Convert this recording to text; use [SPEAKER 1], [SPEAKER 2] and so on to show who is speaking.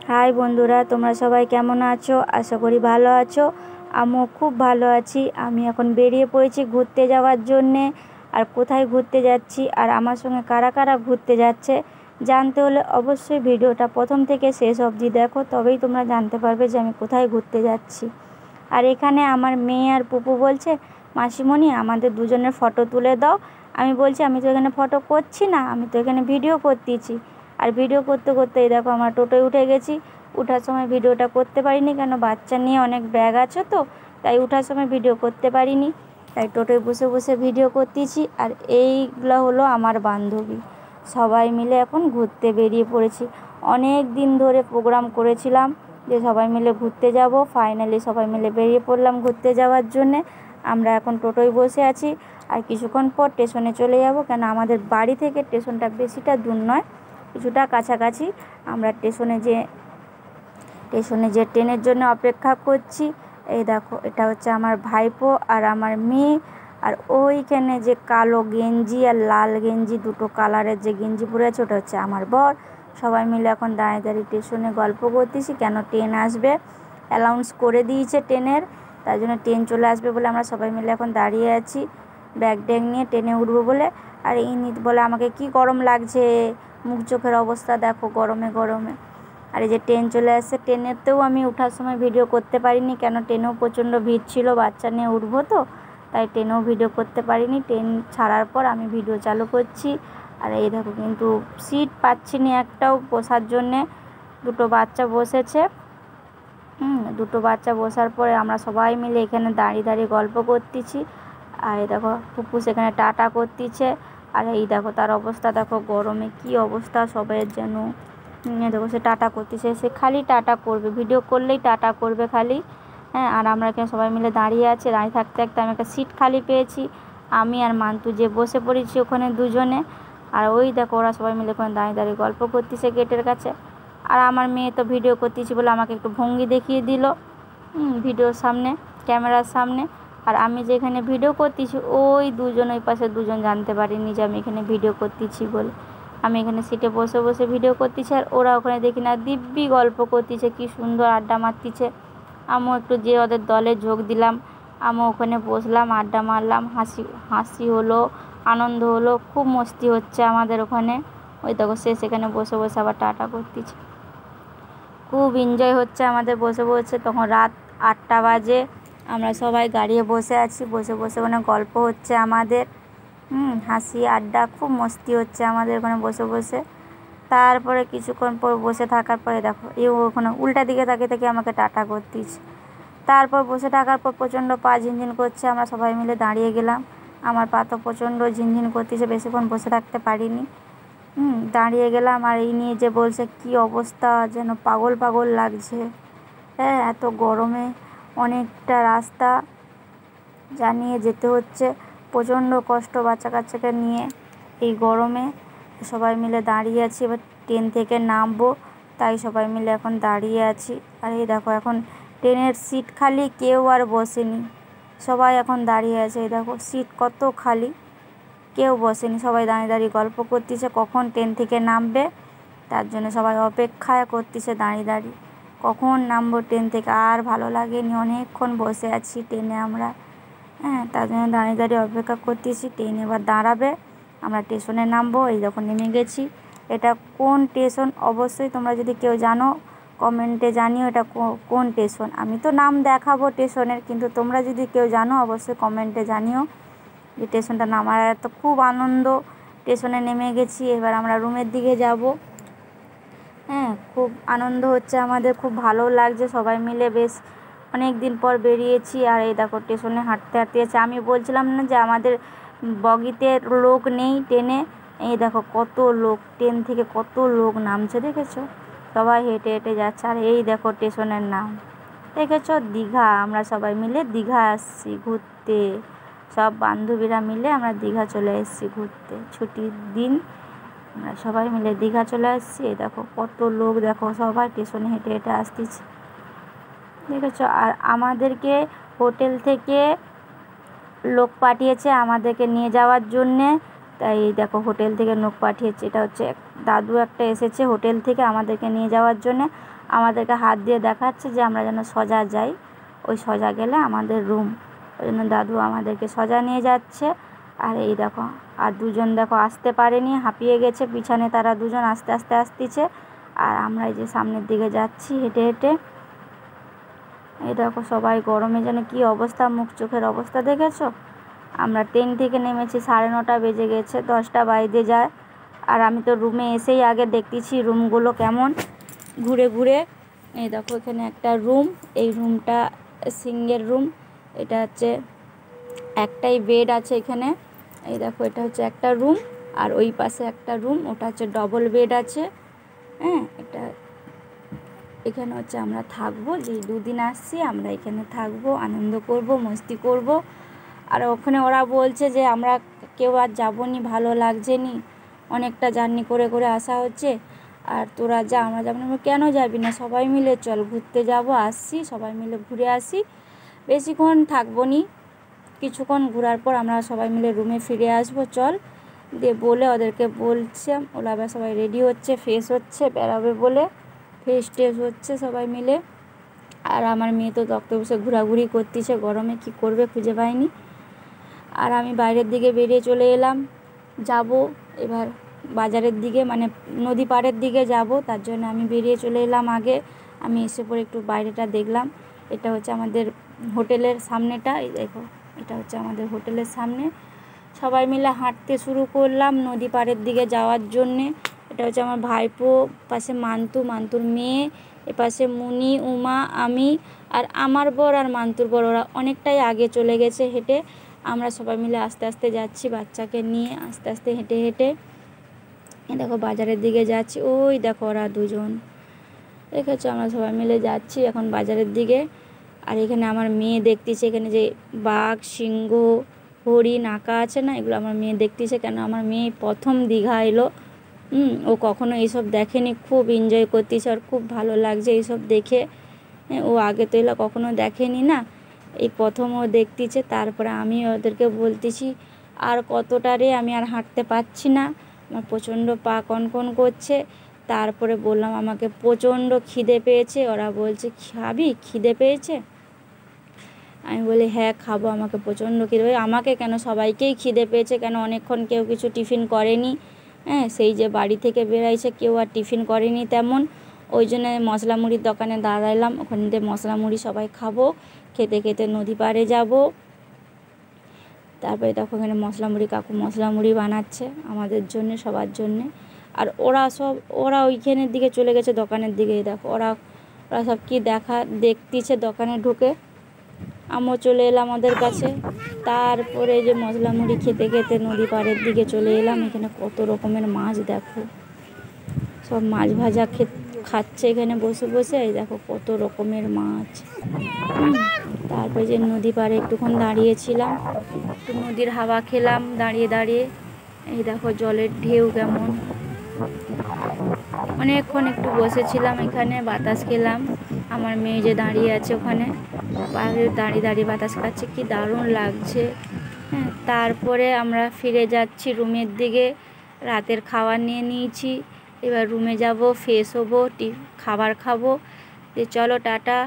[SPEAKER 1] High বন্ধুরা, তোমরা সবাই কেমন আছো? আশা করি ভালো আছো। আমিও খুব ভালো আছি। আমি এখন বেরিয়ে পড়েছি ঘুরতে যাওয়ার জন্যে। আর কোথায় ঘুরতে যাচ্ছি আর আমার সঙ্গে কারা কারা ঘুরতে যাচ্ছে জানতে হলে অবশ্যই ভিডিওটা প্রথম থেকে শেষ অবধি দেখো, তবেই তোমরা জানতে পারবে যে আমি কোথায় ঘুরতে যাচ্ছি। আর এখানে আমার মেয়ে আর পুপু বলছে, মাসিমণি আমাদের দুজনের ফটো তুলে দাও। আমি বলছি আমি তো এখানে ফটো করছি না, আমি তো এখানে ভিডিও করতেছি। আর ভিডিও করতে করতে এই দেখো আমরা টোটোয় উঠে গেছি। ওঠার সময় ভিডিওটা করতে পারিনি, কেন বাচ্চা নিয়ে অনেক ব্যাগ আছে তো, তাই ওঠার সময় ভিডিও করতে পারিনি। তাই টোটোয় বসে বসে ভিডিও করতেছি। আর এইগুলো হলো আমার বান্ধবী, সবাই মিলে এখন ঘুরতে বেরিয়ে পড়েছি। অনেক দিন ধরে প্রোগ্রাম করেছিলাম যে সবাই মিলে ঘুরতে যাব, ফাইনালি সবাই মিলে বেরিয়ে পড়লাম ঘুরতে যাওয়ার জন্যে। আমরা এখন টোটোয় বসে আছি, আর কিছুক্ষণ পর স্টেশনে চলে যাব, কেন আমাদের বাড়ি থেকে স্টেশনটা বেশিটা দূর নয়, কিছুটা কাছাকাছি। আমরা স্টেশনে যে ট্রেনের জন্য অপেক্ষা করছি। এই দেখো, এটা হচ্ছে আমার ভাইপো আর আমার মেয়ে। আর ওইখানে যে কালো গেঞ্জি আর লাল গেঞ্জি, দুটো কালারের যে গেঞ্জি পরে আছে, ওটা হচ্ছে আমার বর। সবাই মিলে এখন দাঁড়িয়ে দাঁড়িয়ে স্টেশনে গল্প করতেছি, কেন ট্রেন আসবে, অ্যানাউন্স করে দিয়েছে ট্রেনের, তাই জন্য ট্রেন চলে আসবে বলে আমরা সবাই মিলে এখন দাঁড়িয়ে আছি ব্যাগ ট্যাগ নিয়ে ট্রেনে উঠবো বলে। আর ইনি বলে আমাকে কি গরম লাগছে, মুখ চোখের অবস্থা দেখো গরমে গরমে। আর এই যে ট্রেন চলে আসছে, ট্রেনেতেও আমি ওঠার সময় ভিডিও করতে পারিনি, কেন ট্রেনেও প্রচণ্ড ভিড় ছিল, বাচ্চা নিয়ে উঠবো তো, তাই ট্রেনেও ভিডিও করতে পারিনি। ট্রেন ছাড়ার পর আমি ভিডিও চালু করছি। আর এই দেখো, কিন্তু সিট পাচ্ছি না একটাও বসার জন্যে। দুটো বাচ্চা বসেছে। দুটো বাচ্চা বসার পরে আমরা সবাই মিলে এখানে দাঁড়িয়ে দাঁড়িয়ে গল্প করতেছি। আর এই দেখো পুপু সেখানে টাটা করতেছে। আর এই দেখো তার অবস্থা দেখো, গরমে কি অবস্থা সবাইয়ের যেন। দেখো সে টাটা করতেছে, সে খালি টাটা করবে, ভিডিও করলেই টাটা করবে খালি। হ্যাঁ, আর আমরা এখানে সবাই মিলে দাঁড়িয়ে আছি। দাঁড়িয়ে থাকতে থাকতে আমি একটা সিট খালি পেয়েছি, আমি আর মান্তু যে বসে পড়েছি ওখানে দুজনে। আর ওই দেখো ওরা সবাই মিলে ওখানে দাঁড়িয়ে দাঁড়িয়ে গল্প করতেছে গেটের কাছে। আর আমার মেয়ে তো ভিডিও করতেছি বলে আমাকে একটু ভঙ্গি দেখিয়ে দিল ভিডিওর সামনে, ক্যামেরার সামনে। আর আমি যেখানে ভিডিও করতেছি ওই দুজন, ওই পাশে দুজন জানতে পারিনি যে আমি এখানে ভিডিও করতেছি বলে। আমি এখানে সিটে বসে বসে ভিডিও করতেছি, আর ওরা ওখানে দেখি না দিব্যি গল্প করতেছে, কি সুন্দর আড্ডা মারতেছে। আমিও একটু যে ওদের দলে যোগ দিলাম, আমিও ওখানে বসলাম, আড্ডা মারলাম, হাসি হলো, আনন্দ হলো, খুব মস্তি হচ্ছে আমাদের ওখানে। ওই দেখো সে সেখানে বসে বসে আবার টাটা করতেছে। খুব এনজয় হচ্ছে আমাদের বসে বসে। তখন রাত 8টা বাজে, আমরা সবাই গাড়িতে বসে আছি, বসে বসে ওখানে গল্প হচ্ছে আমাদের। হাসি আড্ডা খুব মস্তি হচ্ছে আমাদের ওখানে বসে বসে। তারপরে কিছুক্ষণ পর বসে থাকার পরে দেখো ওখানে উল্টা দিকে তাকিয়ে তাকিয়ে আমাকে টাটা করতেছে। তারপর বসে থাকার পর প্রচণ্ড পা ঝিনঝিন করছে, আমরা সবাই মিলে দাঁড়িয়ে গেলাম। আমার পা তো প্রচণ্ড ঝিনঝিন করতেছে, বেশিক্ষণ বসে থাকতে পারিনি। দাঁড়িয়ে গেলাম। আর এই নিয়ে যে বলছে কি অবস্থা, যেন পাগল পাগল লাগছে। হ্যাঁ, এত গরমে অনেকটা রাস্তা জানিয়ে যেতে হচ্ছে, প্রচণ্ড কষ্ট বাচ্চা কাচ্চাকে নিয়ে এই গরমে। সবাই মিলে দাঁড়িয়ে আছি, এবার ট্রেন থেকে নামবো, তাই সবাই মিলে এখন দাঁড়িয়ে আছি। আর এই দেখো এখন ট্রেনের সিট খালি, কেউ আর বসেনি, সবাই এখন দাঁড়িয়ে আছে। এই দেখো সিট কত খালি, কেউ বসেনি, সবাই দাঁড়িয়ে দাঁড়িয়ে গল্প করতেছে কখন ট্রেন থেকে নামবে, তার জন্য সবাই অপেক্ষা করতেছে দাঁড়িয়ে দাঁড়িয়ে কখন নামবো ট্রেন থেকে। আর ভালো লাগেনি, অনেকক্ষণ বসে আছি ট্রেনে আমরা। হ্যাঁ, তার জন্য দাঁড়িয়ে দাঁড়িয়ে অপেক্ষা করতেছি, ট্রেন এবার দাঁড়াবে, আমরা স্টেশনে নামবো। এই যখন নেমে গেছি। এটা কোন স্টেশন অবশ্যই তোমরা যদি কেউ জানো কমেন্টে জানিও এটা কোন স্টেশন। আমি তো নাম দেখাবো স্টেশনের, কিন্তু তোমরা যদি কেউ জানো অবশ্যই কমেন্টে জানিও যে স্টেশনটা নাম। আর তো খুব আনন্দ, স্টেশনে নেমে গেছি, এবার আমরা রুমের দিকে যাব। হ্যাঁ, খুব আনন্দ হচ্ছে আমাদের, খুব ভালো লাগছে, সবাই মিলে বেশ অনেক দিন পর বেরিয়েছি। আর এই দেখো স্টেশনে হাঁটতে হাঁটতে আছে, আমি বলছিলাম না যে আমাদের বগিতে লোক নেই ট্রেনে, এই দেখো কত লোক, ট্রেন থেকে কত লোক নামছে দেখেছো, সবাই হেঁটে হেঁটে যাচ্ছে। আর এই দেখো স্টেশনের নাম দেখেছো, দীঘা। আমরা সবাই মিলে দীঘা আসছি ঘুরতে, সব বান্ধবীরা মিলে আমরা দীঘা চলে এসেছি ঘুরতে, ছুটির দিন আমরা সবাই মিলে দীঘা চলে আসছি। দেখো কত লোক, দেখো সবাই স্টেশনে হেঁটে হেঁটে আসতেছে দেখেছো। আর আমাদেরকে হোটেল থেকে লোক পাঠিয়েছে আমাদেরকে নিয়ে যাওয়ার জন্যে তাই দেখো হোটেল থেকে লোক পাঠিয়েছে। এটা হচ্ছে দাদু একটা এসেছে হোটেল থেকে আমাদেরকে নিয়ে যাওয়ার জন্যে, আমাদেরকে হাত দিয়ে দেখাচ্ছে যে আমরা যেন সোজা যাই, ওই সোজা গেলে আমাদের রুম। ওই জন্য দাদু আমাদেরকে সোজা নিয়ে যাচ্ছে। আর এই দেখো আর দুজন দেখো আসতে পারেনি, হাঁপিয়ে গেছে, পিছনে তারা দুজন আস্তে আস্তে আসতেছে। আর আমরা এই যে সামনের দিকে যাচ্ছি হেঁটে হেঁটে। এই দেখো সবাই গরমে যেন কী অবস্থা, মুখ চোখের অবস্থা দেখেছো। আমরা ট্রেন থেকে নেমেছি 9:30 বেজে গেছে, 10টা বাজতে যায়। আর আমি তো রুমে এসেই আগে দেখতেছি রুমগুলো কেমন ঘুরে ঘুরে। এই দেখো এখানে একটা রুম, এই রুমটা সিঙ্গেল রুম। এটা হচ্ছে একটাই বেড আছে এখানে। এই দেখো এটা হচ্ছে একটা রুম, আর ওই পাশে একটা রুম, ওটা হচ্ছে ডবল বেড আছে। হ্যাঁ, এটা এখানে হচ্ছে আমরা থাকবো, যে 2 দিন আসছি আমরা এখানে থাকবো, আনন্দ করব, মস্তি করব। আর ওখানে ওরা বলছে যে আমরা কেউ আর যাবো নি, ভালো লাগছে নি, অনেকটা জার্নি করে করে আসা হচ্ছে, আর তোরা যা, আমরা যাবো না। কেন যাবি না, সবাই মিলে চল, ঘুরতে যাব, আসছি সবাই মিলে ঘুরে আসি, বেশিক্ষণ থাকবো নি, কিছুক্ষণ ঘোরার পর আমরা সবাই মিলে রুমে ফিরে আসবো, চল। দিয়ে বলে ওদেরকে বলছে, ওরা আবার সবাই রেডি হচ্ছে, ফ্রেশ হচ্ছে, বেরাবে বলে ফ্রেশ ট্রেশ হচ্ছে সবাই মিলে। আর আমার মেয়ে তো তক্তে বসে ঘোরাঘুরি করতেছে, গরমে কি করবে খুঁজে পায়নি। আর আমি বাইরের দিকে বেরিয়ে চলে এলাম, যাব এবার বাজারের দিকে, মানে নদী পাড়ের দিকে যাব, তার জন্য আমি বেরিয়ে চলে এলাম আগে। আমি এসে পরে একটু বাইরেটা দেখলাম। এটা হচ্ছে আমাদের হোটেলের সামনেটা, এই দেখো এটা হচ্ছে আমাদের হোটেলের সামনে। সবাই মিলে হাঁটতে শুরু করলাম নদী পাড়ের দিকে যাওয়ার জন্যে। এটা হচ্ছে আমার ভাইপো, পাশে মান্তুর মেয়ে, এপাশে মুনি, উমা, আমি আর আমার বর আর মান্তুর বর, ওরা অনেকটাই আগে চলে গেছে হেঁটে। আমরা সবাই মিলে আস্তে আস্তে যাচ্ছি, বাচ্চাকে নিয়ে আস্তে আস্তে হেঁটে হেঁটে। দেখো বাজারের দিকে যাচ্ছি, ওই দেখো ওরা দুজন, দেখেছো, আমরা সবাই মিলে যাচ্ছি এখন বাজারের দিকে। আর এখানে আমার মেয়ে দেখতেছে, এখানে যে বাঘ, সিংহ, হরিণ আঁকা আছে না, এগুলো আমার মেয়ে দেখতেছে। কেন আমার মেয়ে প্রথম দীঘা এলো, ও কখনো এইসব দেখেনি, খুব এনজয় করতেছে, আর খুব ভালো লাগছে এইসব দেখে। ও আগে তো এগুলো কখনো দেখেনি না, এই প্রথম ও দেখতেছে। তারপরে আমি ওদেরকে বলতেছি আর কতটা রে, আমি আর হাঁটতে পারছি না, আমার প্রচণ্ড পা কনকন করছে। তারপরে বললাম আমাকে প্রচণ্ড খিদে পেয়েছে। ওরা বলছে খাবি, খিদে পেয়েছে? আমি বলি হ্যাঁ খাবো, আমাকে প্রচণ্ড খিদে পেয়েছে। আমাকে কেন, সবাইকেই খিদে পেয়েছে, কেন অনেকক্ষণ কেউ কিছু টিফিন করেনি। হ্যাঁ, সেই যে বাড়ি থেকে বেরাইছে কেউ আর টিফিন করেনি তেমন। ওই জন্য মশলা মুড়ির দোকানে দাঁড়ালাম, ওখান থেকে মশলা মুড়ি সবাই খাবো, খেতে খেতে নদী পাড়ে যাব। তারপরে দেখো এখানে মশলা মুড়ি, কাকু মশলা মুড়ি বানাচ্ছে আমাদের জন্যে, সবার জন্যে। আর ওরা ওইখানের দিকে চলে গেছে দোকানের দিকে। দেখো ওরা সব কি দেখতেছে দোকানে ঢুকে। আমিও চলে এলাম ওদের কাছে। তারপরে যে মশলা মুড়ি খেতে খেতে নদী পাড়ের দিকে চলে এলাম। এখানে কত রকমের মাছ দেখো, সব মাছ ভাজা খাচ্ছে এখানে বসে বসে। এই দেখো কত রকমের মাছ। তারপরে যে নদী পাড়ে একটুক্ষণ দাঁড়িয়েছিলাম, একটু নদীর হাওয়া খেলাম দাঁড়িয়ে দাঁড়িয়ে। এই দেখো জলের ঢেউ কেমন, অনেকক্ষণ একটু বসেছিলাম এখানে, বাতাস খেলাম। আমার মেয়ে যে দাঁড়িয়ে আছে ওখানে, দাঁড়িয়ে দাঁড়িয়ে বাতাস খাচ্ছে, কি দারুণ লাগছে। হ্যাঁ, তারপরে আমরা ফিরে যাচ্ছি রুমের দিকে, রাতের খাবার নিয়ে নিয়েছি। এবার রুমে যাব, ফ্রেশ হবো, খাবার খাবো। চলো টাটা।